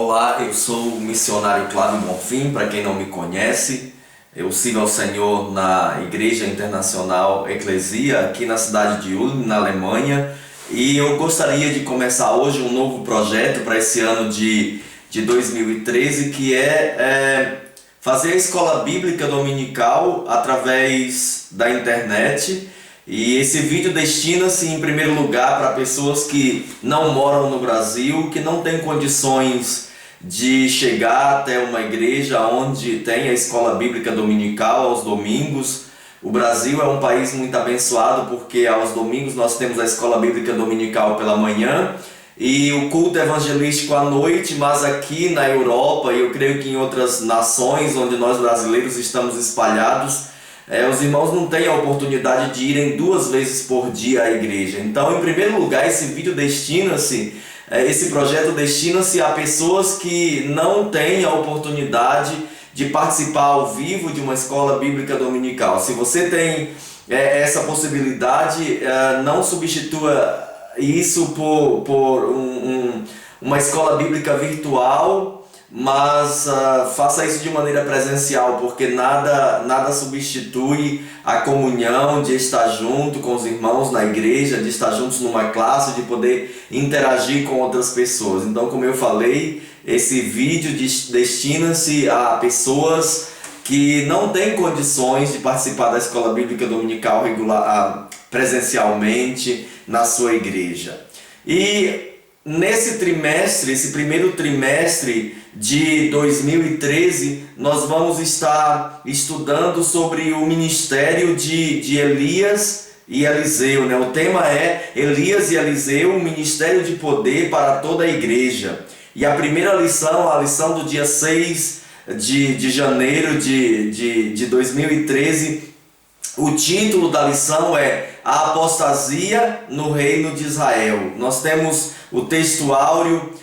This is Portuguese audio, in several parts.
Olá, eu sou o missionário Cláudio Bonfim. Para quem não me conhece, eu sirvo ao Senhor na Igreja Internacional Eclesia, aqui na cidade de Ulm, na Alemanha. E eu gostaria de começar hoje um novo projeto para esse ano de 2013, que é fazer a escola bíblica dominical através da internet. E esse vídeo destina-se em primeiro lugar para pessoas que não moram no Brasil, que não têm condições de chegar até uma igreja onde tem a escola bíblica dominical aos domingos. O Brasil é um país muito abençoado porque aos domingos nós temos a escola bíblica dominical pela manhã e o culto evangelístico à noite, mas aqui na Europa e eu creio que em outras nações onde nós brasileiros estamos espalhados, os irmãos não têm a oportunidade de irem 2 vezes por dia à igreja. Então, em primeiro lugar, esse projeto destina-se a pessoas que não têm a oportunidade de participar ao vivo de uma escola bíblica dominical. Se você tem essa possibilidade, não substitua isso por uma escola bíblica virtual, mas faça isso de maneira presencial, porque nada substitui a comunhão de estar junto com os irmãos na igreja, de estar juntos numa classe, de poder interagir com outras pessoas. Então, como eu falei, esse vídeo destina-se a pessoas que não têm condições de participar da escola bíblica dominical presencialmente na sua igreja. E nesse trimestre, esse primeiro trimestre de 2013, nós vamos estar estudando sobre o ministério de Elias e Eliseu, né? O tema é Elias e Eliseu, um ministério de poder para toda a igreja. E a primeira lição, a lição do dia 6 de janeiro de 2013, o título da lição é A Apostasia no Reino de Israel. Nós temos o texto áureo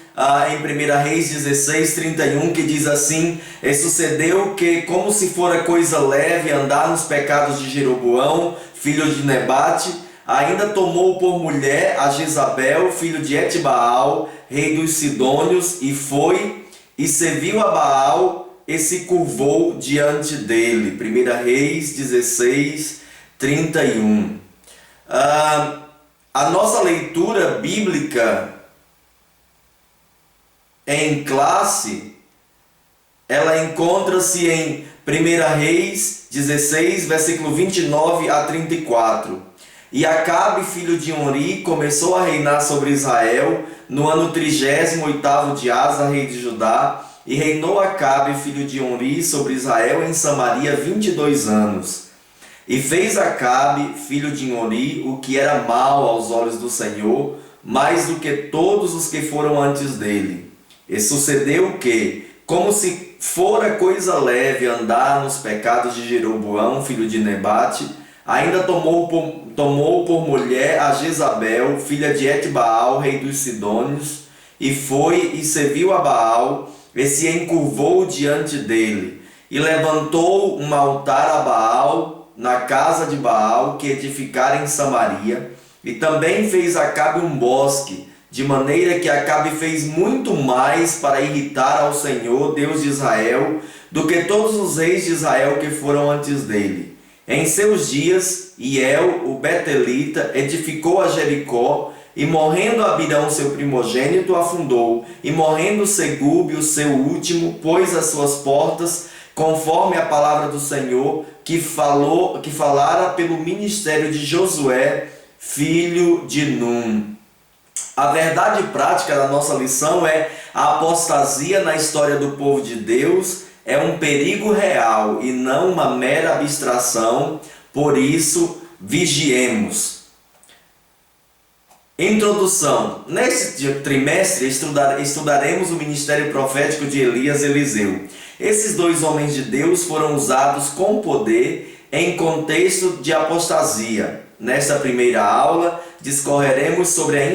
em 1 Reis 16:31, que diz assim: E sucedeu que, como se fora coisa leve andar nos pecados de Jeroboão, filho de Nebate, ainda tomou por mulher a Jezabel, filho de Etbaal, rei dos Sidônios, e foi e serviu a Baal e se curvou diante dele. 1 Reis 16:31. A nossa leitura bíblica em classe, ela encontra-se em 1 Reis 16, versículo 29 a 34. E Acabe, filho de Onri, começou a reinar sobre Israel no ano 38º de Asa, rei de Judá, e reinou Acabe, filho de Onri, sobre Israel em Samaria 22 anos. E fez Acabe, filho de Onri, o que era mal aos olhos do Senhor, mais do que todos os que foram antes dele. E sucedeu que, como se fora coisa leve andar nos pecados de Jeroboão, filho de Nebate, ainda tomou por mulher a Jezabel, filha de Etbaal, rei dos Sidônios, e foi e serviu a Baal, e se encurvou diante dele, e levantou um altar a Baal na casa de Baal, que edificara em Samaria, e também fez Acabe um bosque, de maneira que Acabe fez muito mais para irritar ao Senhor, Deus de Israel, do que todos os reis de Israel que foram antes dele. Em seus dias, Hiel, o Betelita, edificou a Jericó, e morrendo Abirão, seu primogênito, afundou, e morrendo Segube, o seu último, pôs as suas portas, conforme a palavra do Senhor, que falara pelo ministério de Josué, filho de Num. A verdade prática da nossa lição é a apostasia na história do povo de Deus é um perigo real e não uma mera abstração, por isso vigiemos. Introdução. Neste trimestre estudaremos o ministério profético de Elias e Eliseu. Esses 2 homens de Deus foram usados com poder em contexto de apostasia. Nesta primeira aula, discorreremos sobre a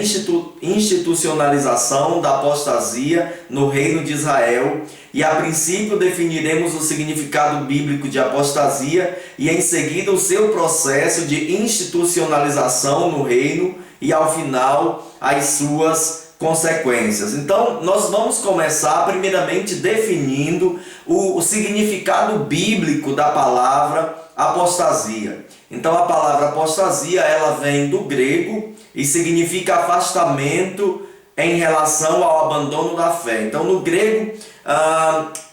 institucionalização da apostasia no reino de Israel e, a princípio, definiremos o significado bíblico de apostasia e, em seguida, o seu processo de institucionalização no reino e, ao final, as suas consequências. Então, nós vamos começar primeiramente definindo o significado bíblico da palavra apostasia. Então, a palavra apostasia, ela vem do grego e significa afastamento em relação ao abandono da fé. Então, no grego,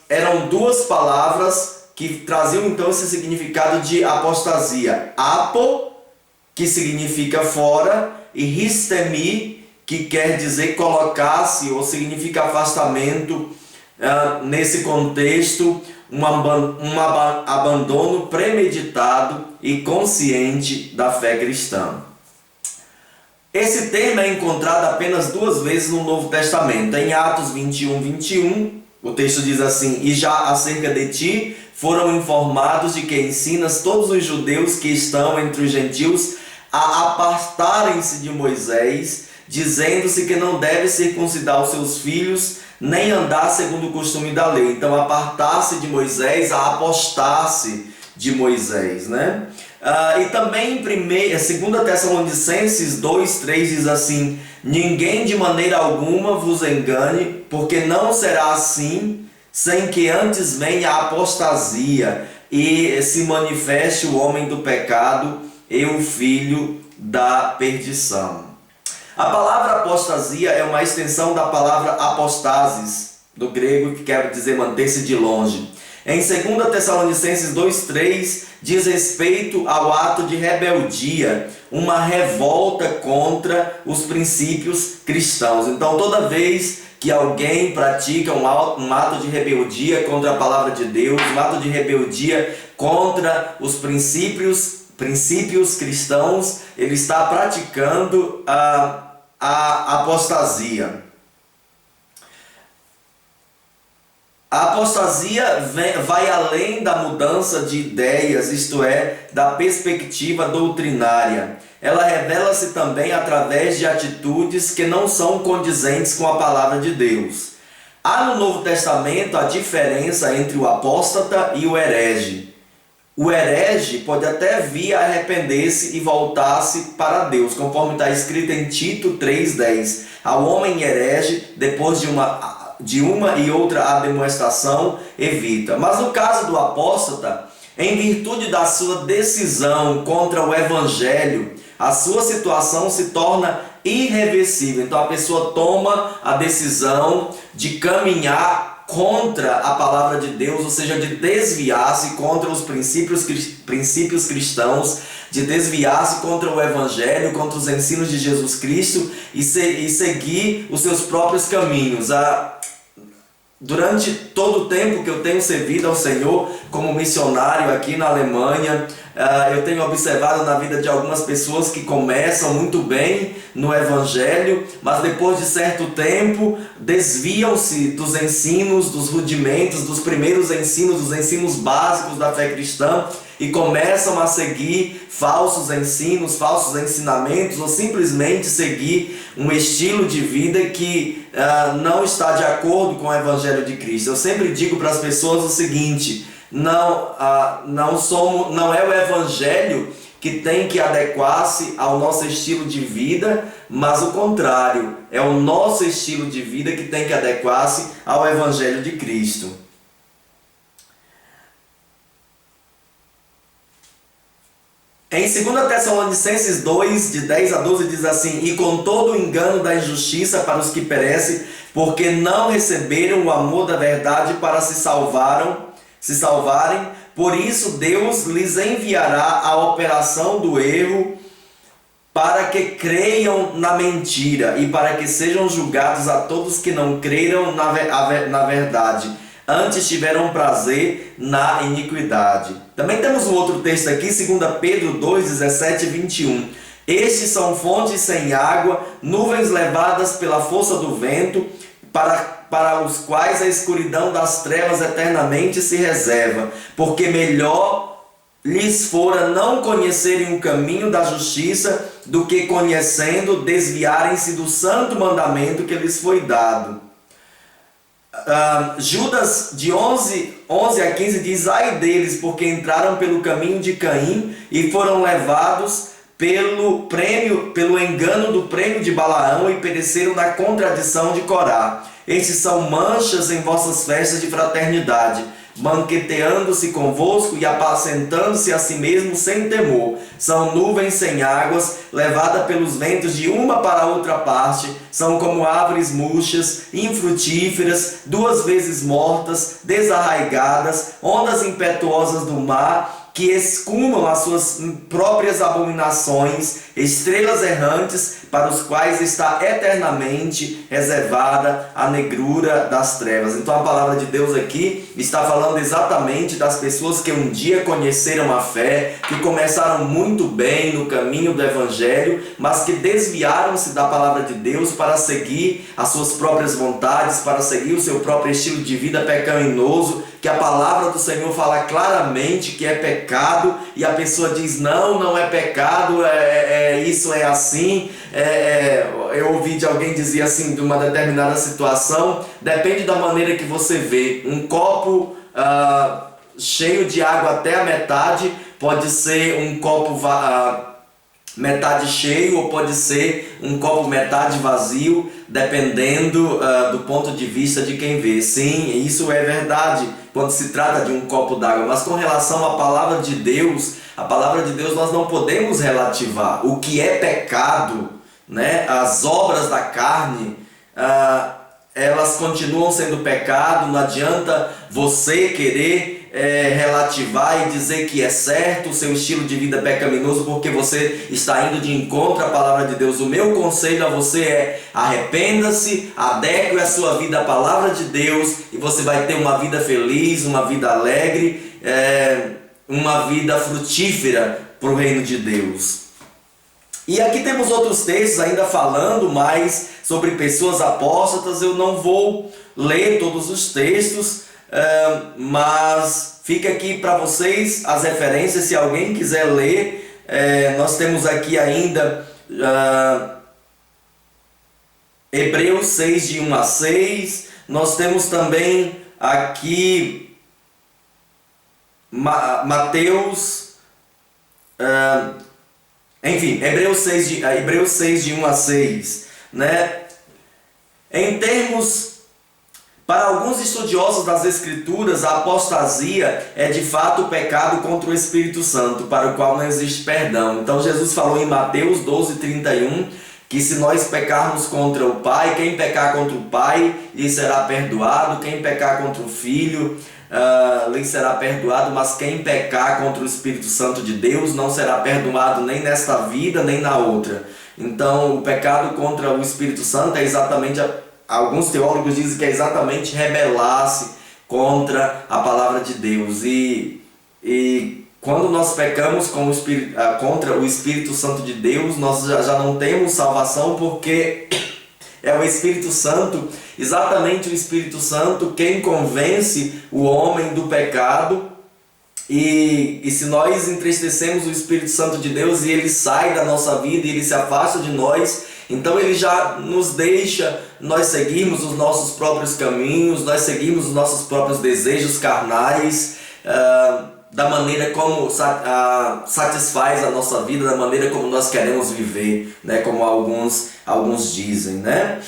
eram duas palavras que traziam então esse significado de apostasia. Apo, que significa fora, e histemi, que quer dizer colocar-se, ou significa afastamento, nesse contexto, um abandono premeditado e consciente da fé cristã. Esse termo é encontrado apenas duas vezes no Novo Testamento. Em Atos 21:21, o texto diz assim: e já acerca de ti foram informados de que ensinas todos os judeus que estão entre os gentios a apartarem-se de Moisés, dizendo-se que não deve circuncidar os seus filhos, nem andar segundo o costume da lei. Então, apartar-se de Moisés, a apostar-se de Moisés, né? E também em 2 Tessalonicenses 2:3 diz assim: ninguém de maneira alguma vos engane, porque não será assim, sem que antes venha a apostasia e se manifeste o homem do pecado e o filho da perdição. A palavra apostasia é uma extensão da palavra apostasis, do grego, que quer dizer manter-se de longe. Em 2 Tessalonicenses 2:3 diz respeito ao ato de rebeldia, uma revolta contra os princípios cristãos. Então, toda vez que alguém pratica um ato de rebeldia contra a palavra de Deus, um ato de rebeldia contra os princípios cristãos, ele está praticando a apostasia. A apostasia vai além da mudança de ideias, isto é, da perspectiva doutrinária. Ela revela-se também através de atitudes que não são condizentes com a palavra de Deus. Há no Novo Testamento a diferença entre o apóstata e o herege. O herege pode até vir a arrepender-se e voltar-se para Deus, conforme está escrito em Tito 3:10. Ao homem herege, depois de uma e outra admoestação, evita. Mas no caso do apóstata, em virtude da sua decisão contra o evangelho, a sua situação se torna irreversível. Então a pessoa toma a decisão de caminhar contra a palavra de Deus, ou seja, de desviar-se contra os princípios cristãos, de desviar-se contra o evangelho, contra os ensinos de Jesus Cristo e seguir os seus próprios caminhos. Durante todo o tempo que eu tenho servido ao Senhor como missionário aqui na Alemanha, eu tenho observado na vida de algumas pessoas que começam muito bem no Evangelho, mas depois de certo tempo desviam-se dos ensinos, dos rudimentos, dos primeiros ensinos, dos ensinos básicos da fé cristã e começam a seguir falsos ensinos, falsos ensinamentos, ou simplesmente seguir um estilo de vida que não está de acordo com o Evangelho de Cristo. Eu sempre digo para as pessoas o seguinte: não é o Evangelho que tem que adequar-se ao nosso estilo de vida, mas o contrário, é o nosso estilo de vida que tem que adequar-se ao Evangelho de Cristo. Em 2 Tessalonicenses 2, de 10 a 12, diz assim: e com todo o engano da injustiça para os que perecem, porque não receberam o amor da verdade para se salvarem, por isso Deus lhes enviará a operação do erro, para que creiam na mentira e para que sejam julgados a todos que não creram na verdade, antes tiveram prazer na iniquidade. Também temos um outro texto aqui, 2 Pedro 2, 17 e 21. Estes são fontes sem água, nuvens levadas pela força do vento, para os quais a escuridão das trevas eternamente se reserva, porque melhor lhes fora não conhecerem o caminho da justiça, do que conhecendo, desviarem-se do santo mandamento que lhes foi dado. Judas de 11 a 15 diz: ai deles, porque entraram pelo caminho de Caim e foram levados pelo engano do prêmio de Balaão e pereceram na contradição de Corá. Estes são manchas em vossas festas de fraternidade, banqueteando-se convosco e apacentando-se a si mesmos sem temor. São nuvens sem águas, levadas pelos ventos de uma para outra parte. São como árvores murchas, infrutíferas, 2 vezes mortas, desarraigadas, ondas impetuosas do mar, que escumam as suas próprias abominações, estrelas errantes, para os quais está eternamente reservada a negrura das trevas. Então a palavra de Deus aqui está falando exatamente das pessoas que um dia conheceram a fé, que começaram muito bem no caminho do Evangelho, mas que desviaram-se da palavra de Deus para seguir as suas próprias vontades, para seguir o seu próprio estilo de vida pecaminoso, que a palavra do Senhor fala claramente que é pecado, e a pessoa diz, não é pecado, isso é assim. Eu ouvi de alguém dizer assim, de uma determinada situação, depende da maneira que você vê. Um copo cheio de água até a metade pode ser um copo metade cheio, ou pode ser um copo metade vazio, dependendo do ponto de vista de quem vê. Sim, isso é verdade quando se trata de um copo d'água, mas com relação à palavra de Deus, a palavra de Deus nós não podemos relativar. O que é pecado, né? As obras da carne, elas continuam sendo pecado. Não adianta você querer relativar e dizer que é certo o seu estilo de vida pecaminoso, porque você está indo de encontro à palavra de Deus. O meu conselho a você é: arrependa-se, adeque a sua vida à palavra de Deus, e você vai ter uma vida feliz, uma vida alegre, uma vida frutífera para o reino de Deus. E aqui temos outros textos ainda falando mais sobre pessoas apóstatas. Eu não vou ler todos os textos, mas fica aqui para vocês as referências, se alguém quiser ler. Nós temos aqui ainda Hebreus 6, de 1 a 6. Nós temos também aqui Mateus, enfim, Hebreus 6, de 1 a 6, né? Em termos, para alguns estudiosos das Escrituras, a apostasia é de fato o pecado contra o Espírito Santo, para o qual não existe perdão. Então Jesus falou em Mateus 12:31, que se nós pecarmos contra o Pai, quem pecar contra o Pai lhe será perdoado, quem pecar contra o Filho lhe será perdoado, mas quem pecar contra o Espírito Santo de Deus não será perdoado nem nesta vida nem na outra. Então o pecado contra o Espírito Santo é exatamente, alguns teólogos dizem que é exatamente rebelar-se contra a palavra de Deus. E quando nós pecamos contra o Espírito Santo de Deus, nós já não temos salvação, porque é o Espírito Santo, exatamente o Espírito Santo, quem convence o homem do pecado. E se nós entristecemos o Espírito Santo de Deus e ele sai da nossa vida e ele se afasta de nós, então ele já nos deixa nós seguirmos os nossos próprios caminhos, nós seguimos os nossos próprios desejos carnais, da maneira como satisfaz a nossa vida, da maneira como nós queremos viver, né? Como alguns dizem, né?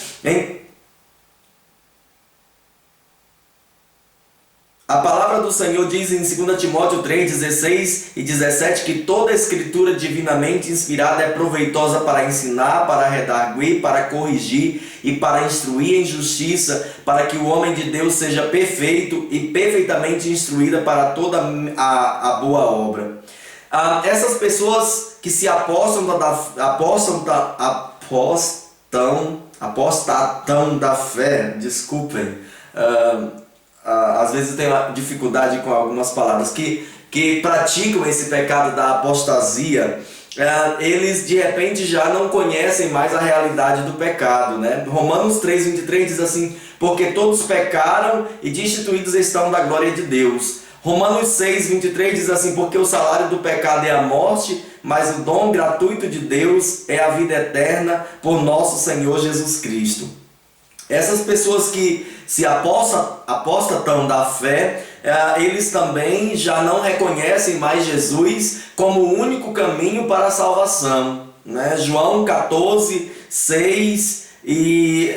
A palavra do Senhor diz em 2 Timóteo 3:16 e 17 que toda a escritura divinamente inspirada é proveitosa para ensinar, para redarguir, para corrigir e para instruir em justiça, para que o homem de Deus seja perfeito e perfeitamente instruída para toda a boa obra. Essas pessoas que se apostatam da fé, desculpem, às vezes eu tenho dificuldade com algumas palavras, que praticam esse pecado da apostasia, eles de repente já não conhecem mais a realidade do pecado, né? Romanos 3:23 diz assim: porque todos pecaram e destituídos estão da glória de Deus. Romanos 6:23 diz assim: porque o salário do pecado é a morte, mas o dom gratuito de Deus é a vida eterna por nosso Senhor Jesus Cristo. Essas pessoas que se apostatam da fé, eles também já não reconhecem mais Jesus como o único caminho para a salvação, né? João 14, 6, e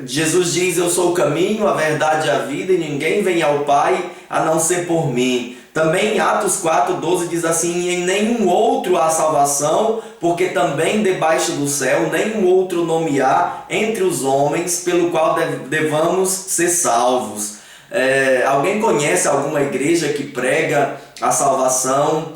Jesus diz: eu sou o caminho, a verdade e a vida, e ninguém vem ao Pai a não ser por mim. Também em Atos 4,12 diz assim: em nenhum outro há salvação, porque também debaixo do céu nenhum outro nome há entre os homens pelo qual devamos ser salvos. Alguém conhece alguma igreja que prega a salvação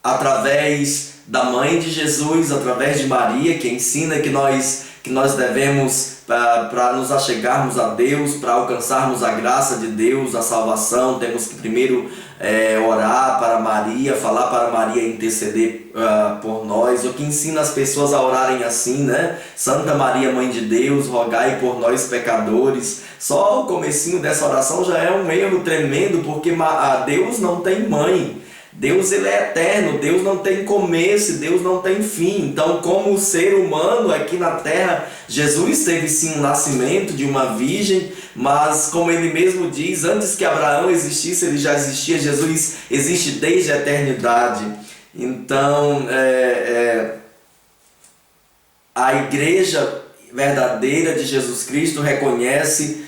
através da mãe de Jesus, através de Maria, que ensina que nós devemos, para nos achegarmos a Deus, para alcançarmos a graça de Deus, a salvação, temos que primeiro orar para Maria, falar para Maria interceder por nós, o que ensina as pessoas a orarem assim, né? Santa Maria, Mãe de Deus, rogai por nós pecadores. Só o comecinho dessa oração já é um erro tremendo, porque Deus não tem mãe. Deus, ele é eterno, Deus não tem começo, Deus não tem fim. Então, como ser humano aqui na terra, Jesus teve sim um nascimento de uma virgem, mas como ele mesmo diz, antes que Abraão existisse, ele já existia. Jesus existe desde a eternidade. Então, a igreja verdadeira de Jesus Cristo reconhece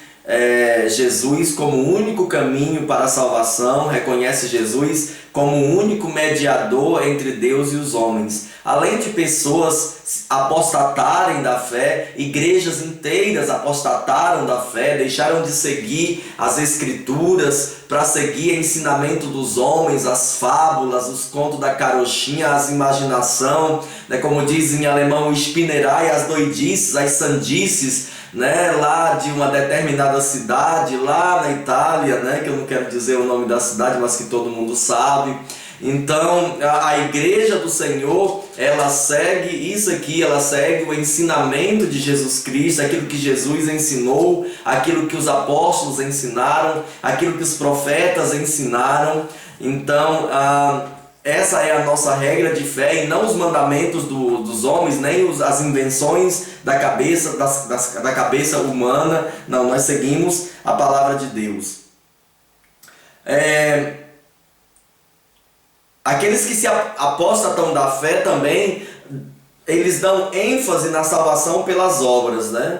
Jesus como o único caminho para a salvação, reconhece Jesus como o único mediador entre Deus e os homens. Além de pessoas apostatarem da fé, igrejas inteiras apostataram da fé, deixaram de seguir as escrituras para seguir o ensinamento dos homens, as fábulas, os contos da carochinha, as imaginação, né? Como diz em alemão, Spinnerei, as doidices, as sandices, né, lá de uma determinada cidade, lá na Itália, né, que eu não quero dizer o nome da cidade, mas que todo mundo sabe. Então, a igreja do Senhor, ela segue isso aqui, ela segue o ensinamento de Jesus Cristo, aquilo que Jesus ensinou, aquilo que os apóstolos ensinaram, aquilo que os profetas ensinaram. Então, essa é a nossa regra de fé, e não os mandamentos dos homens, nem as invenções da cabeça humana. Não, nós seguimos a palavra de Deus. Aqueles que se apostatam da fé também, eles dão ênfase na salvação pelas obras, né?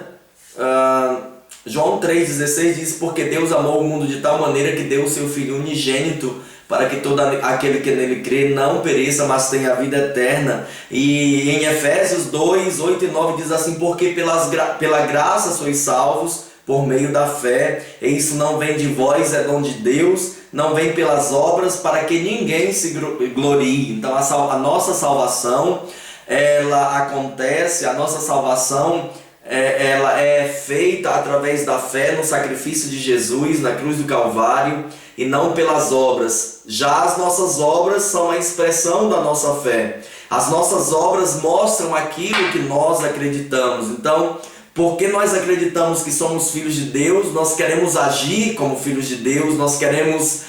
João 3,16 diz: porque Deus amou o mundo de tal maneira que deu o seu Filho unigênito, para que todo aquele que nele crê não pereça, mas tenha a vida eterna. E em Efésios 2, 8 e 9 diz assim: porque pela graça sois salvos por meio da fé, e isso não vem de vós, é dom de Deus, não vem pelas obras, para que ninguém se glorie. Então a nossa salvação, ela acontece, a nossa salvação ela é feita através da fé no sacrifício de Jesus na cruz do Calvário, e não pelas obras. Já as nossas obras são a expressão da nossa fé. As nossas obras mostram aquilo que nós acreditamos. Então, porque nós acreditamos que somos filhos de Deus, nós queremos agir como filhos de Deus, nós queremos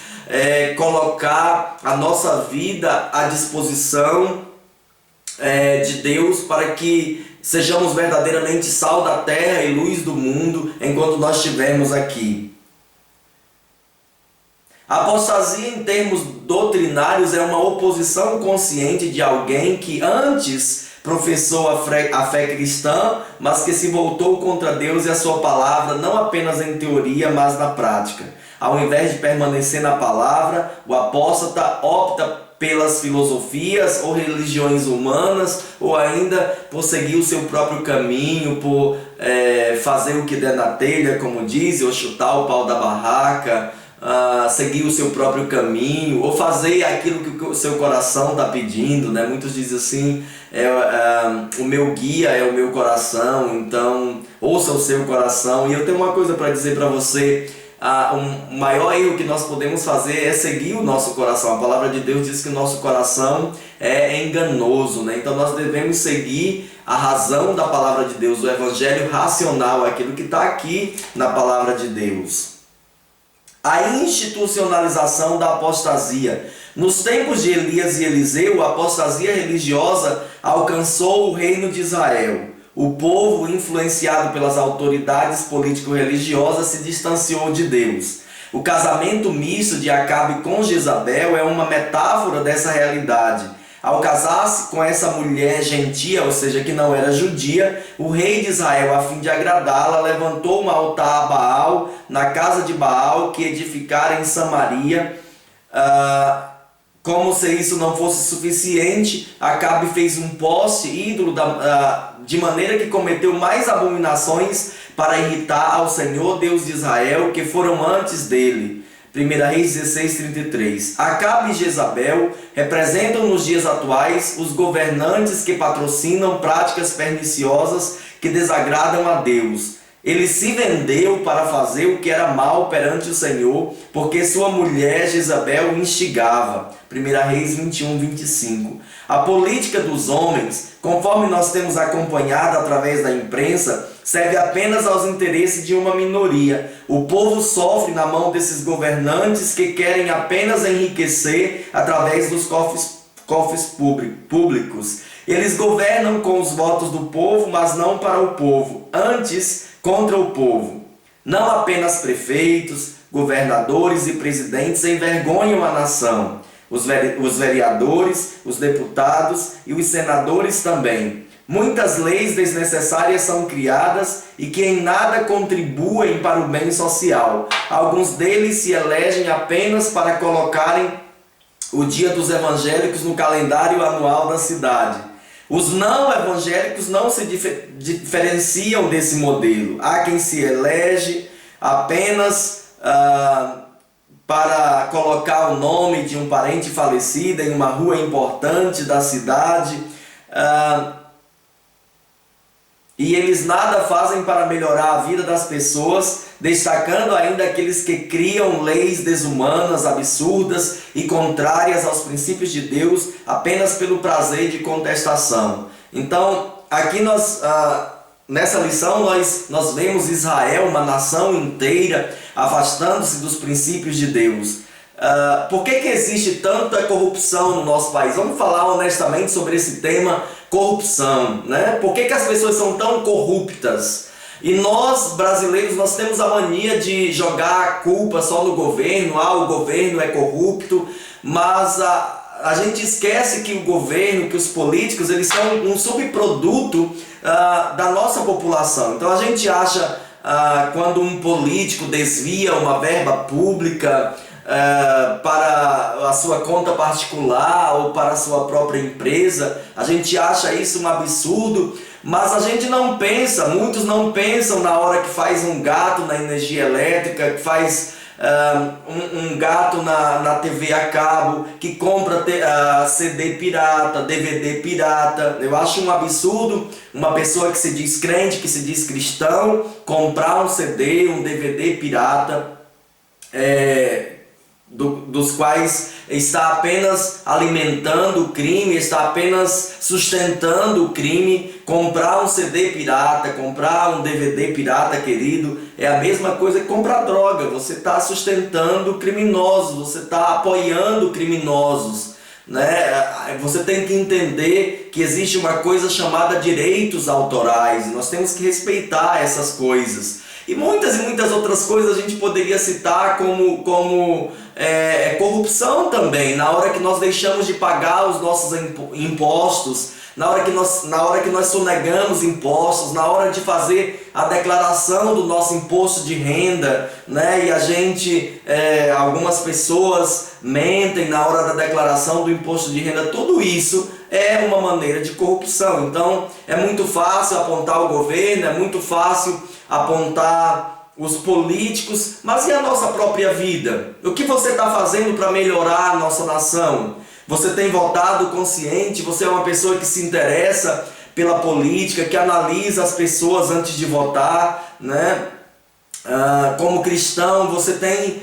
colocar a nossa vida à disposição de Deus, para que sejamos verdadeiramente sal da terra e luz do mundo enquanto nós estivermos aqui. A apostasia, em termos doutrinários, é uma oposição consciente de alguém que antes professou a fé cristã, mas que se voltou contra Deus e a sua palavra, não apenas em teoria, mas na prática. Ao invés de permanecer na palavra, o apóstata opta pelas filosofias ou religiões humanas, ou ainda por seguir o seu próprio caminho, por fazer o que der na telha, como diz, ou chutar o pau da barraca, seguir o seu próprio caminho, ou fazer aquilo que o seu coração está pedindo, né? Muitos dizem assim: o meu guia é o meu coração, então ouça o seu coração. E eu tenho uma coisa para dizer para você: o maior erro que nós podemos fazer é seguir o nosso coração. A palavra de Deus diz que o nosso coração é enganoso, né? Então nós devemos seguir a razão da palavra de Deus, o evangelho racional, aquilo que está aqui na palavra de Deus. A institucionalização da apostasia. Nos tempos de Elias e Eliseu, a apostasia religiosa alcançou o reino de Israel. O povo, influenciado pelas autoridades político-religiosas, se distanciou de Deus. O casamento misto de Acabe com Jezabel é uma metáfora dessa realidade. Ao casar-se com essa mulher gentia, ou seja, que não era judia, o rei de Israel, a fim de agradá-la, levantou um altar a Baal na casa de Baal que edificara em Samaria. Como se isso não fosse suficiente, Acabe fez um poste ídolo de maneira que cometeu mais abominações para irritar ao Senhor Deus de Israel, que foram antes dele. 1 Reis 16:33. Acabe e Jezabel representam nos dias atuais os governantes que patrocinam práticas perniciosas que desagradam a Deus. Ele se vendeu para fazer o que era mal perante o Senhor, porque sua mulher Jezabel o instigava. 1 Reis 21:25. A política dos homens, conforme nós temos acompanhado através da imprensa, serve apenas aos interesses de uma minoria. O povo sofre na mão desses governantes que querem apenas enriquecer através dos cofres públicos. Eles governam com os votos do povo, mas não para o povo, antes contra o povo. Não apenas prefeitos, governadores e presidentes envergonham a nação. Os vereadores, os deputados e os senadores também. Muitas leis desnecessárias são criadas e que em nada contribuem para o bem social. Alguns deles se elegem apenas para colocarem o dia dos evangélicos no calendário anual da cidade. Os não evangélicos não se diferenciam desse modelo. Há quem se elege apenas para colocar o nome de um parente falecido em uma rua importante da cidade. E eles nada fazem para melhorar a vida das pessoas, destacando ainda aqueles que criam leis desumanas, absurdas e contrárias aos princípios de Deus apenas pelo prazer de contestação. Então, aqui nessa lição nós vemos Israel, uma nação inteira, afastando-se dos princípios de Deus. Por que existe tanta corrupção no nosso país? Vamos falar honestamente sobre esse tema, corrupção, né? Por que as pessoas são tão corruptas? E nós, brasileiros, nós temos a mania de jogar a culpa só no governo. O governo é corrupto, mas a gente esquece que o governo, que os políticos, eles são um subproduto da nossa população. Então a gente acha, quando um político desvia uma verba pública para a sua conta particular ou para a sua própria empresa, a gente acha isso um absurdo, mas a gente não pensa, muitos não pensam na hora que faz um gato na energia elétrica, que faz um gato na TV a cabo, que compra CD pirata, DVD pirata. Eu acho um absurdo uma pessoa que se diz crente, que se diz cristão, comprar um CD, um DVD pirata, dos quais está apenas alimentando o crime, está apenas sustentando o crime. Comprar um CD pirata, comprar um DVD pirata, querido, é a mesma coisa que comprar droga. Você está sustentando criminosos, você está apoiando criminosos, né? Você tem que entender que existe uma coisa chamada direitos autorais, e nós temos que respeitar essas coisas. E muitas outras coisas a gente poderia citar como corrupção também, na hora que nós deixamos de pagar os nossos impostos, na hora que nós sonegamos impostos, na hora de fazer a declaração do nosso imposto de renda, né? E a gente, algumas pessoas mentem na hora da declaração do imposto de renda. Tudo isso é uma maneira de corrupção. Então é muito fácil apontar o governo, é muito fácil apontar os políticos, mas e a nossa própria vida? O que você está fazendo para melhorar a nossa nação? Você tem votado consciente? Você é uma pessoa que se interessa pela política, que analisa as pessoas antes de votar, né? Como cristão, você tem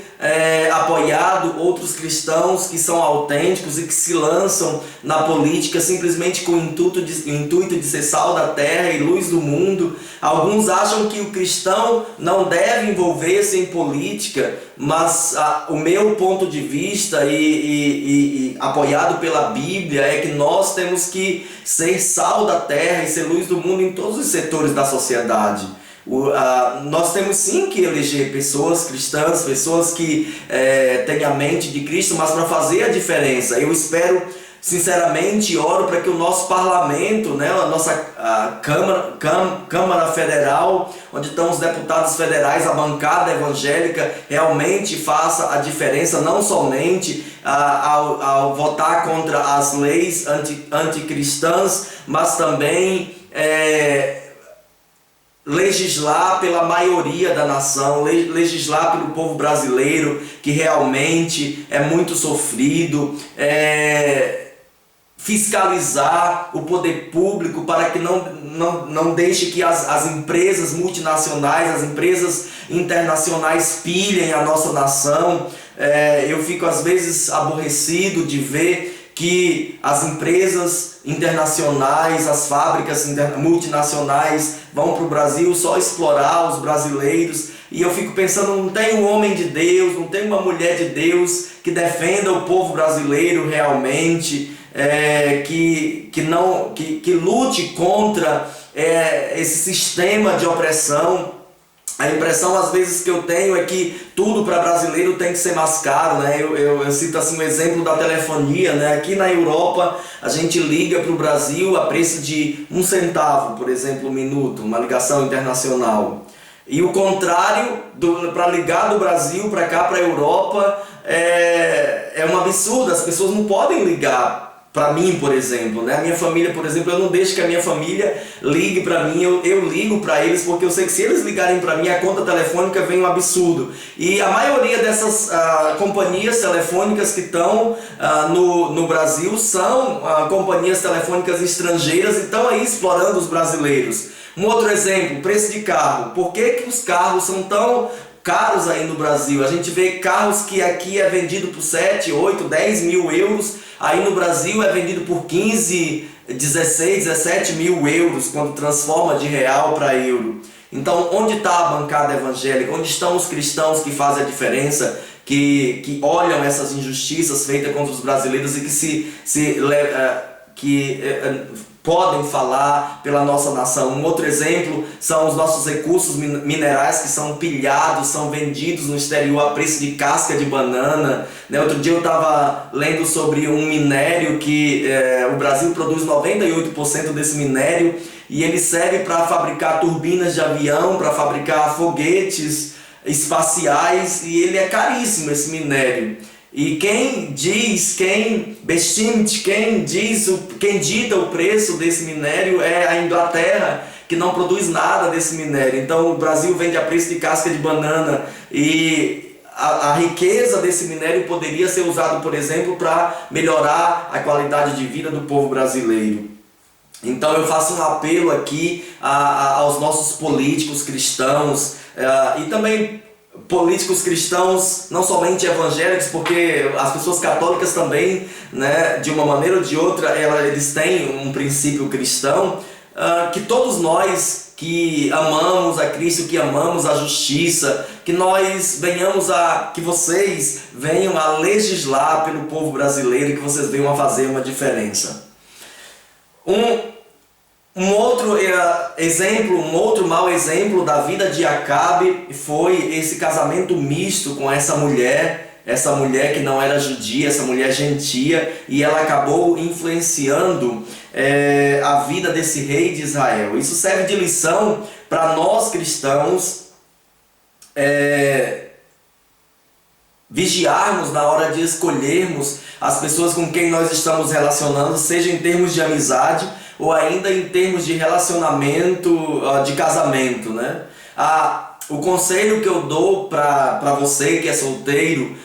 apoiado outros cristãos que são autênticos e que se lançam na política simplesmente com o intuito de ser sal da terra e luz do mundo. Alguns acham que o cristão não deve envolver-se em política, mas o meu ponto de vista e apoiado pela Bíblia é que nós temos que ser sal da terra e ser luz do mundo em todos os setores da sociedade. Nós temos sim que eleger pessoas cristãs, pessoas que têm a mente de Cristo, mas para fazer a diferença. Eu espero, sinceramente, oro para que o nosso parlamento, né, a nossa Câmara Federal, onde estão os deputados federais, a bancada evangélica, realmente faça a diferença, não somente ao votar contra as leis anticristãs, mas também legislar pela maioria da nação, legislar pelo povo brasileiro, que realmente é muito sofrido, fiscalizar o poder público para que não deixe que as empresas multinacionais, as empresas internacionais pilhem a nossa nação. Eu fico às vezes aborrecido de ver que as empresas internacionais, as fábricas multinacionais vão para o Brasil só explorar os brasileiros, e eu fico pensando, não tem um homem de Deus, não tem uma mulher de Deus que defenda o povo brasileiro realmente, que lute contra esse sistema de opressão. A impressão às vezes que eu tenho é que tudo para brasileiro tem que ser mais caro, né? Eu cito assim um exemplo da telefonia, né? Aqui na Europa a gente liga para o Brasil a preço de 1 centavo, por exemplo, um minuto, uma ligação internacional. E o contrário, para ligar do Brasil para cá, para a Europa, é um absurdo. As pessoas não podem ligar para mim, por exemplo, né? A minha família, por exemplo, eu não deixo que a minha família ligue para mim, eu ligo para eles, porque eu sei que se eles ligarem para mim, a conta telefônica vem um absurdo. E a maioria dessas companhias telefônicas que estão no Brasil são companhias telefônicas estrangeiras e estão aí explorando os brasileiros. Um outro exemplo, preço de carro. Por que os carros são tão caros aí no Brasil? A gente vê carros que aqui é vendido por 7, 8, 10 mil euros, aí no Brasil é vendido por 15, 16, 17 mil euros, quando transforma de real para euro. Então, onde está a bancada evangélica? Onde estão os cristãos que fazem a diferença, que olham essas injustiças feitas contra os brasileiros e que podem falar pela nossa nação? Um outro exemplo são os nossos recursos minerais que são pilhados, são vendidos no exterior a preço de casca de banana, né? Outro dia eu estava lendo sobre um minério que o Brasil produz 98% desse minério, e ele serve para fabricar turbinas de avião, para fabricar foguetes espaciais, e ele é caríssimo, esse minério. E quem dita o preço desse minério é a Inglaterra, que não produz nada desse minério. Então o Brasil vende a preço de casca de banana, e a riqueza desse minério poderia ser usado, por exemplo, para melhorar a qualidade de vida do povo brasileiro. Então eu faço um apelo aqui aos nossos políticos cristãos, e também políticos cristãos, não somente evangélicos, porque as pessoas católicas também, né, de uma maneira ou de outra, eles têm um princípio cristão, que todos nós que amamos a Cristo, que amamos a justiça, que vocês venham a legislar pelo povo brasileiro, e que vocês venham a fazer uma diferença. Um outro exemplo, um outro mau exemplo da vida de Acabe foi esse casamento misto com essa mulher que não era judia, essa mulher gentia, e ela acabou influenciando a vida desse rei de Israel. Isso serve de lição para nós cristãos, vigiarmos na hora de escolhermos as pessoas com quem nós estamos relacionando, seja em termos de amizade ou ainda em termos de relacionamento, de casamento, né? O conselho que eu dou para você que é solteiro,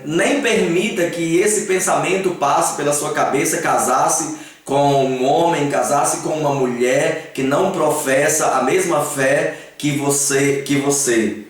nem permita que esse pensamento passe pela sua cabeça, casasse com um homem, casasse com uma mulher que não professa a mesma fé que você.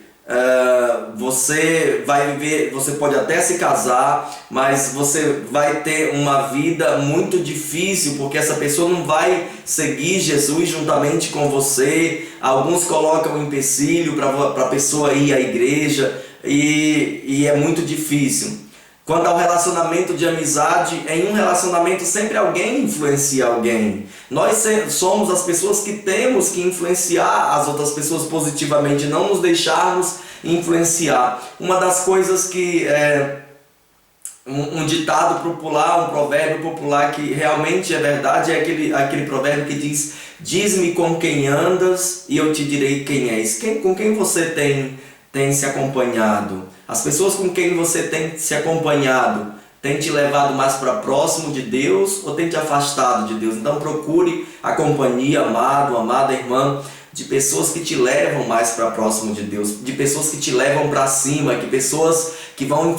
Você vai viver, você pode até se casar, mas você vai ter uma vida muito difícil, porque essa pessoa não vai seguir Jesus juntamente com você. Alguns colocam um empecilho para a pessoa ir à igreja, e é muito difícil. Quanto ao relacionamento de amizade, em um relacionamento sempre alguém influencia alguém. Nós somos as pessoas que temos que influenciar as outras pessoas positivamente, não nos deixarmos influenciar. Uma das coisas que um ditado popular, um provérbio popular que realmente é verdade, é aquele provérbio que diz: diz-me com quem andas e eu te direi quem és. Com quem você tem se acompanhado? As pessoas com quem você tem se acompanhado têm te levado mais para próximo de Deus ou têm te afastado de Deus? Então procure a companhia, amado, amada irmã, de pessoas que te levam mais para próximo de Deus, de pessoas que te levam para cima, de pessoas que vão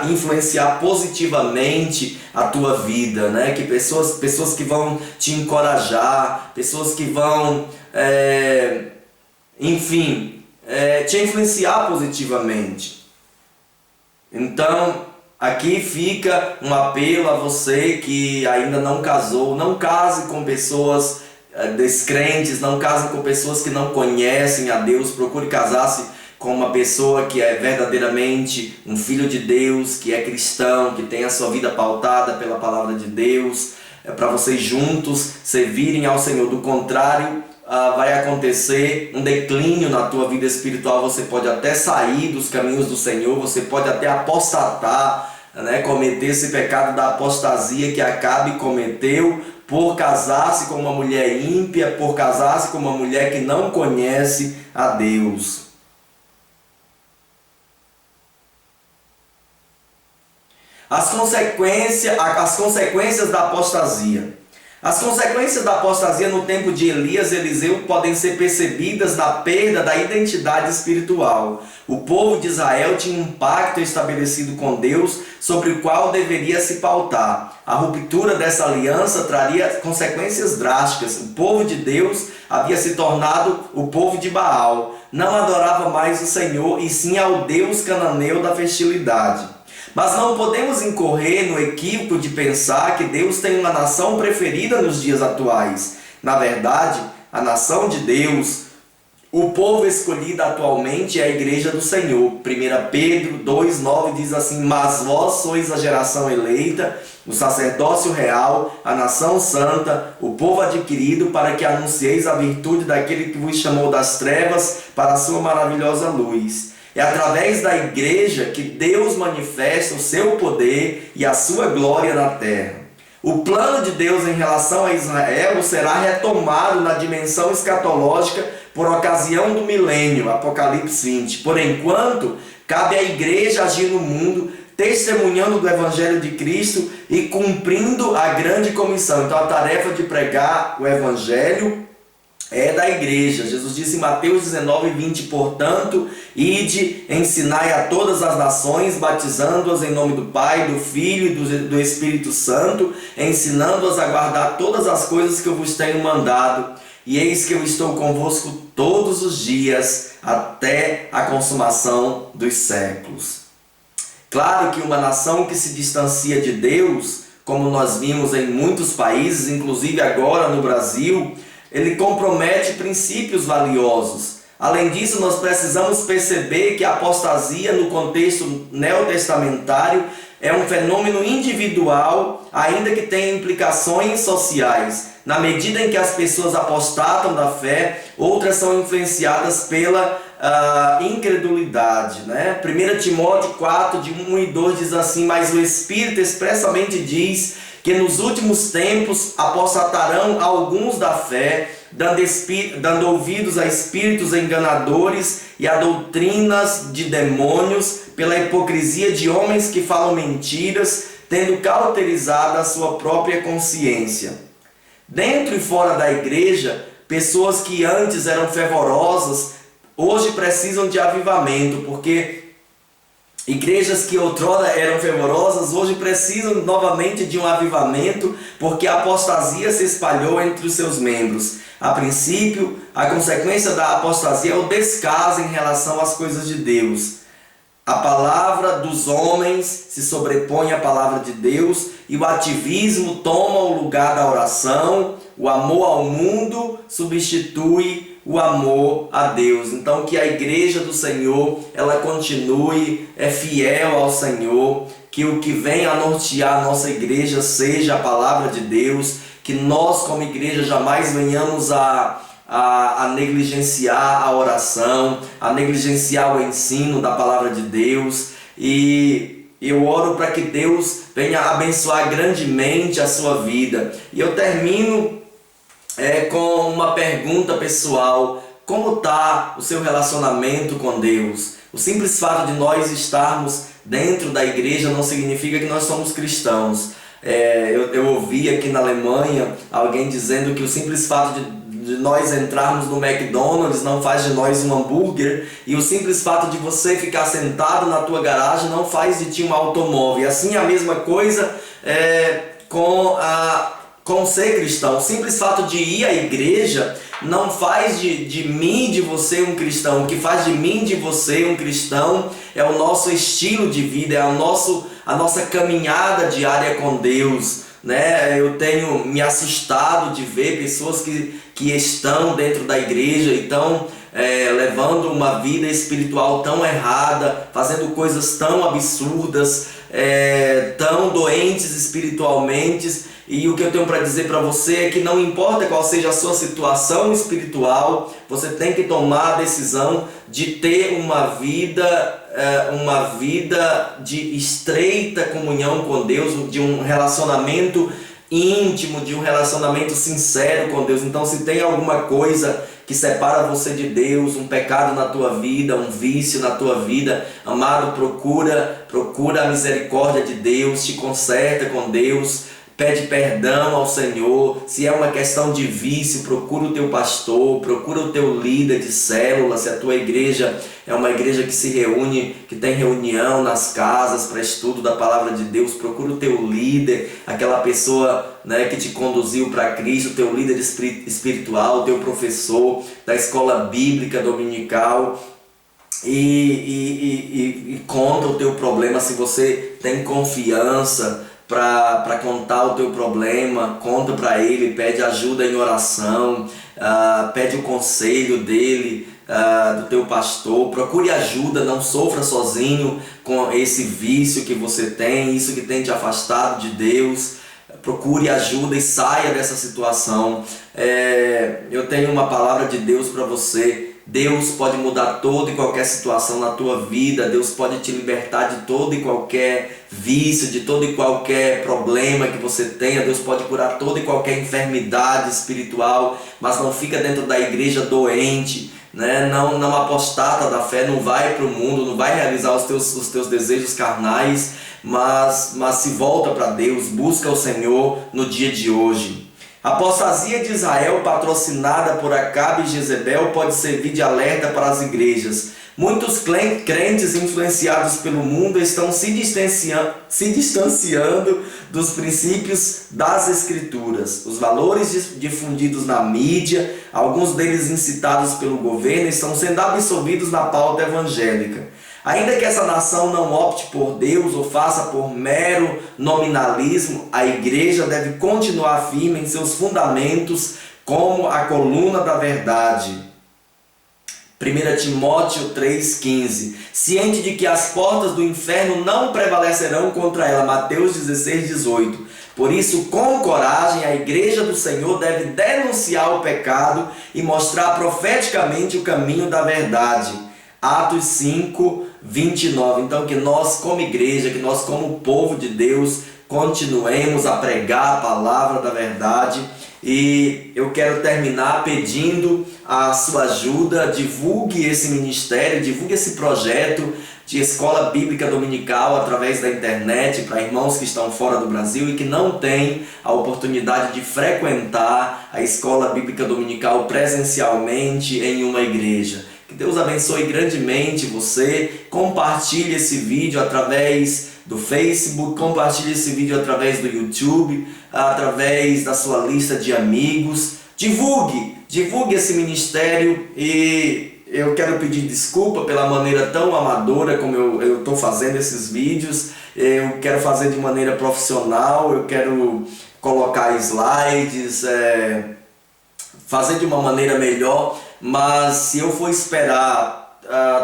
influenciar positivamente a tua vida, né? Que pessoas que vão te encorajar, pessoas que vão, te influenciar positivamente. Então, aqui fica um apelo a você que ainda não casou: não case com pessoas descrentes, não case com pessoas que não conhecem a Deus. Procure casar-se com uma pessoa que é verdadeiramente um filho de Deus, que é cristão, que tem a sua vida pautada pela palavra de Deus, para vocês juntos servirem ao Senhor. Do contrário, vai acontecer um declínio na tua vida espiritual. Você pode até sair dos caminhos do Senhor, você pode até apostatar, né? Cometer esse pecado da apostasia que Acabe cometeu, por casar-se com uma mulher ímpia, por casar-se com uma mulher que não conhece a Deus. As consequências da apostasia. As consequências da apostasia no tempo de Elias e Eliseu podem ser percebidas na perda da identidade espiritual. O povo de Israel tinha um pacto estabelecido com Deus sobre o qual deveria se pautar. A ruptura dessa aliança traria consequências drásticas. O povo de Deus havia se tornado o povo de Baal. Não adorava mais o Senhor, e sim ao Deus cananeu da fertilidade. Mas não podemos incorrer no equívoco de pensar que Deus tem uma nação preferida nos dias atuais. Na verdade, a nação de Deus, o povo escolhido atualmente, é a igreja do Senhor. 1 Pedro 2,9 diz assim: mas vós sois a geração eleita, o sacerdócio real, a nação santa, o povo adquirido, para que anuncieis a virtude daquele que vos chamou das trevas para a sua maravilhosa luz. É através da igreja que Deus manifesta o seu poder e a sua glória na terra. O plano de Deus em relação a Israel será retomado na dimensão escatológica por ocasião do milênio, Apocalipse 20. Por enquanto, cabe à igreja agir no mundo, testemunhando do Evangelho de Cristo e cumprindo a grande comissão. Então, a tarefa de pregar o Evangelho é da igreja. Jesus disse em Mateus 19:20: portanto, ide, ensinai a todas as nações, batizando-as em nome do Pai, do Filho e do Espírito Santo, ensinando-as a guardar todas as coisas que eu vos tenho mandado. E eis que eu estou convosco todos os dias, até a consumação dos séculos. Claro que uma nação que se distancia de Deus, como nós vimos em muitos países, inclusive agora no Brasil, ele compromete princípios valiosos. Além disso, nós precisamos perceber que a apostasia no contexto neotestamentário é um fenômeno individual, ainda que tenha implicações sociais. Na medida em que as pessoas apostatam da fé, outras são influenciadas pela incredulidade, né? 1 Timóteo 4, de 1 e 2 diz assim: mas o Espírito expressamente diz que nos últimos tempos apostatarão alguns da fé, dando ouvidos a espíritos enganadores e a doutrinas de demônios, pela hipocrisia de homens que falam mentiras, tendo cauterizado a sua própria consciência. Dentro e fora da igreja, pessoas que antes eram fervorosas, hoje precisam de avivamento, porque igrejas que outrora eram fervorosas, hoje precisam novamente de um avivamento, porque a apostasia se espalhou entre os seus membros. A princípio, a consequência da apostasia é o descaso em relação às coisas de Deus. A palavra dos homens se sobrepõe à palavra de Deus e o ativismo toma o lugar da oração. O amor ao mundo substitui o amor a Deus. Então, que a igreja do Senhor ela continue fiel ao Senhor, que o que vem a nortear a nossa igreja seja a palavra de Deus, que nós como igreja jamais venhamos a negligenciar a oração, a negligenciar o ensino da palavra de Deus. E eu oro para que Deus venha abençoar grandemente a sua vida. E eu termino com uma pergunta pessoal: como está o seu relacionamento com Deus? O simples fato de nós estarmos dentro da igreja não significa que nós somos cristãos. Eu ouvi aqui na Alemanha alguém dizendo que o simples fato de nós entrarmos no McDonald's não faz de nós um hambúrguer, e o simples fato de você ficar sentado na tua garagem não faz de ti um automóvel. E assim é a mesma coisa com ser cristão. O simples fato de ir à igreja não faz de mim, de você, um cristão. O que faz de mim, de você, um cristão é o nosso estilo de vida, é a nossa caminhada diária com Deus, né? Eu tenho me assustado de ver pessoas que estão dentro da igreja e estão levando uma vida espiritual tão errada, fazendo coisas tão absurdas, tão doentes espiritualmente. E o que eu tenho para dizer para você é que não importa qual seja a sua situação espiritual, você tem que tomar a decisão de ter uma vida de estreita comunhão com Deus, de um relacionamento íntimo, de um relacionamento sincero com Deus. Então, se tem alguma coisa que separa você de Deus, um pecado na tua vida, um vício na tua vida, amado, procura a misericórdia de Deus, te conserta com Deus, pede perdão ao Senhor. Se é uma questão de vício, procura o teu pastor, procura o teu líder de célula. Se a tua igreja é uma igreja que se reúne, que tem reunião nas casas para estudo da palavra de Deus, procura o teu líder, aquela pessoa, né, que te conduziu para Cristo, o teu líder espiritual, o teu professor da escola bíblica dominical. E conta o teu problema. Se você tem confiança para contar o teu problema, conta para ele, pede ajuda em oração, pede o conselho dele, do teu pastor. Procure ajuda, não sofra sozinho com esse vício que você tem, isso que tem te afastado de Deus. Procure ajuda e saia dessa situação. Eu tenho uma palavra de Deus para você. Deus pode mudar toda e qualquer situação na tua vida. Deus pode te libertar de todo e qualquer vício, de todo e qualquer problema que você tenha. Deus pode curar toda e qualquer enfermidade espiritual, mas não fica dentro da igreja doente, né? Não apostata da fé, não vai para o mundo, não vai realizar os teus desejos carnais, mas se volta para Deus, busca o Senhor no dia de hoje. A apostasia de Israel, patrocinada por Acabe e Jezebel, pode servir de alerta para as igrejas. Muitos crentes influenciados pelo mundo estão se distanciando dos princípios das Escrituras. Os valores difundidos na mídia, alguns deles incitados pelo governo, estão sendo absorvidos na pauta evangélica. Ainda que essa nação não opte por Deus ou faça por mero nominalismo, a igreja deve continuar firme em seus fundamentos como a coluna da verdade. 1 Timóteo 3,15. Ciente de que as portas do inferno não prevalecerão contra ela. Mateus 16,18. Por isso, com coragem, a igreja do Senhor deve denunciar o pecado e mostrar profeticamente o caminho da verdade. Atos 5:29. Então, que nós como igreja, que nós como povo de Deus, continuemos a pregar a palavra da verdade. E eu quero terminar pedindo a sua ajuda. Divulgue esse ministério, divulgue esse projeto de escola bíblica dominical através da internet para irmãos que estão fora do Brasil e que não têm a oportunidade de frequentar a escola bíblica dominical presencialmente em uma igreja. Que Deus abençoe grandemente você. Compartilhe esse vídeo através do Facebook, compartilhe esse vídeo através do YouTube, através da sua lista de amigos. Divulgue esse ministério. E eu quero pedir desculpa pela maneira tão amadora como eu estou fazendo esses vídeos. Eu quero fazer de maneira profissional, eu quero colocar slides, fazer de uma maneira melhor, mas se eu for esperar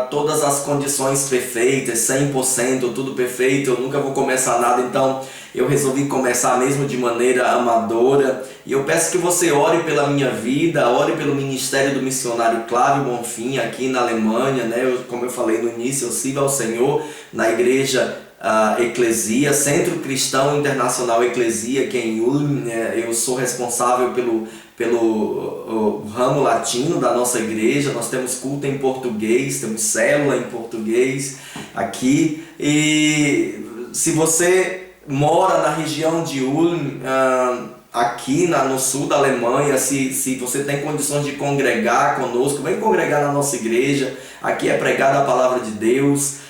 todas as condições perfeitas, 100%, tudo perfeito, eu nunca vou começar nada, então eu resolvi começar mesmo de maneira amadora. E eu peço que você ore pela minha vida, ore pelo ministério do missionário Clávio Bonfim aqui na Alemanha, né? Como eu falei no início, eu sirvo ao Senhor na igreja Eclesia, Centro Cristão Internacional Eclesia, que é em Ulm. Eu sou responsável pelo ramo latino da nossa igreja. Nós temos culto em português, temos célula em português aqui. E se você mora na região de Ulm, aqui no sul da Alemanha, se você tem condições de congregar conosco, vem congregar na nossa igreja. Aqui é pregada a palavra de Deus.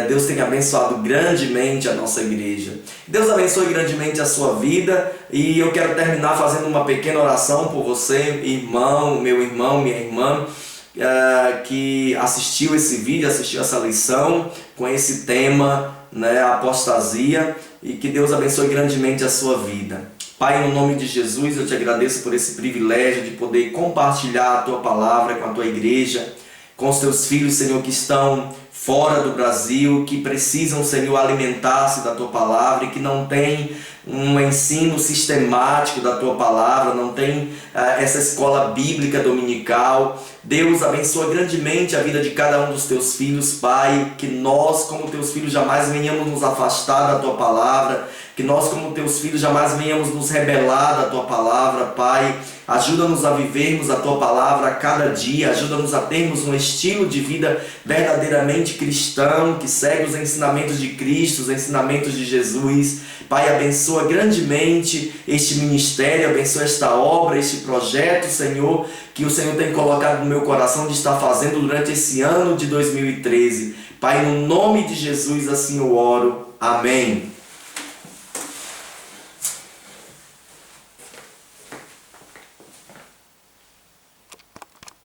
Deus tem abençoado grandemente a nossa igreja. Deus abençoe grandemente a sua vida. E eu quero terminar fazendo uma pequena oração por você, irmão, meu irmão, minha irmã, que assistiu esse vídeo, assistiu essa lição com esse tema, né, apostasia. E que Deus abençoe grandemente a sua vida. Pai, no nome de Jesus, eu te agradeço por esse privilégio de poder compartilhar a tua palavra com a tua igreja, com os teus filhos, Senhor, que estão fora do Brasil, que precisam, Senhor, alimentar-se da tua palavra e que não tem um ensino sistemático da tua palavra, não tem essa escola bíblica dominical. Deus, abençoa grandemente a vida de cada um dos teus filhos, Pai, que nós, como teus filhos, jamais venhamos nos afastar da tua palavra, que nós, como teus filhos, jamais venhamos nos rebelar da tua palavra, Pai. Ajuda-nos a vivermos a tua palavra a cada dia, ajuda-nos a termos um estilo de vida verdadeiramente cristão, que segue os ensinamentos de Cristo, os ensinamentos de Jesus. Pai, abençoa grandemente este ministério, abençoa esta obra, este projeto, Senhor, que o Senhor tem colocado no meu coração de estar fazendo durante esse ano de 2013. Pai, no nome de Jesus, assim eu oro. Amém.